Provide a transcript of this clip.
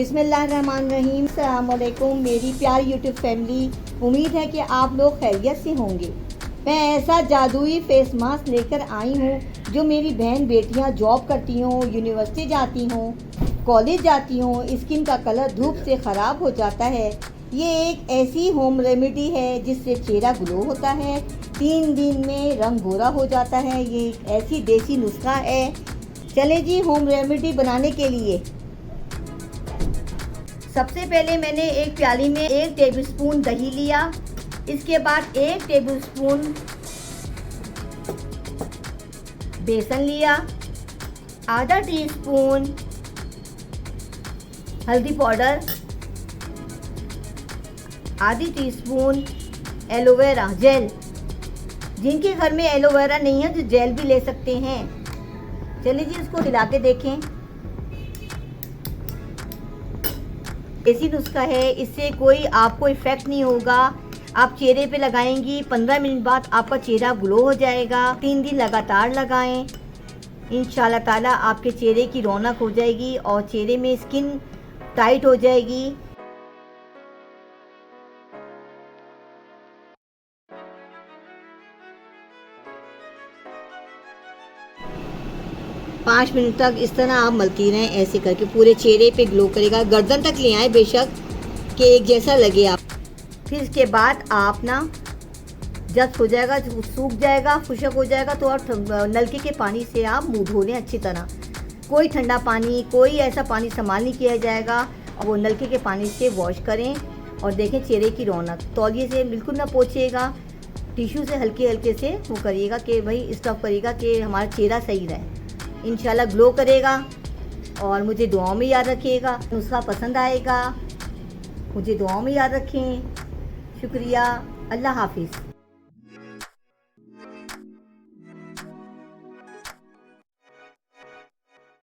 बिस्मिल्लाहिर्रहमानिर्रहीम। अस्सलामुअलैकुम मेरी प्यारी यूट्यूब फैमिली, उम्मीद है कि आप लोग खैरियत से होंगे। मैं ऐसा जादुई फेस मास्क लेकर आई हूँ जो मेरी बहन बेटियाँ जॉब करती हों, यूनिवर्सिटी जाती हों, कॉलेज जाती हों, स्किन का कलर धूप से ख़राब हो जाता है। ये एक ऐसी होम रेमेडी है जिससे चेहरा ग्लो होता है, 3 दिन में रंग गोरा हो जाता है। ये एक ऐसी देसी नुस्खा है। चले जी होम रेमेडी बनाने के लिए। सबसे पहले मैंने एक प्याली में 1 टेबलस्पून दही लिया। इसके बाद 1 टेबलस्पून बेसन लिया, आधा टीस्पून हल्दी पाउडर, आधी टीस्पून एलोवेरा जेल। जिनके घर में एलोवेरा नहीं है तो जेल भी ले सकते हैं। चलिए जी इसको हिला के देखें। ऐसी नुस्खा है, इससे कोई आपको इफ़ेक्ट नहीं होगा। आप चेहरे पे लगाएंगी, 15 मिनट बाद आपका चेहरा ग्लो हो जाएगा। 3 दिन लगातार लगाएं, इंशाल्लाह ताला आपके चेहरे की रौनक हो जाएगी और चेहरे में स्किन टाइट हो जाएगी। पाँच मिनट तक इस तरह आप मलती रहें, ऐसे करके पूरे चेहरे पे ग्लो करेगा। गर्दन तक ले आए बेशक कि एक जैसा लगे आप। फिर इसके बाद आप ना जब हो जाएगा, सूख जाएगा, खुशक हो जाएगा तो आप नलके के पानी से आप मुँह धो लें अच्छी तरह। कोई ठंडा पानी, कोई ऐसा पानी इस्तेमाल नहीं किया जाएगा और वो नलके के पानी से वॉश करें और देखें चेहरे की रौनक। तौलिए से बिल्कुल ना पोंछिएगा, टिश्यू से हल्के हल्के से वो करिएगा कि भाई स्टफ करिएगा कि हमारा चेहरा सही रहे। इंशाल्लाह ग्लो करेगा। और मुझे दुआओं में याद रखिएगा। नुस्खा पसंद आएगा, मुझे दुआओं में याद रखें। शुक्रिया। अल्लाह हाफिज़।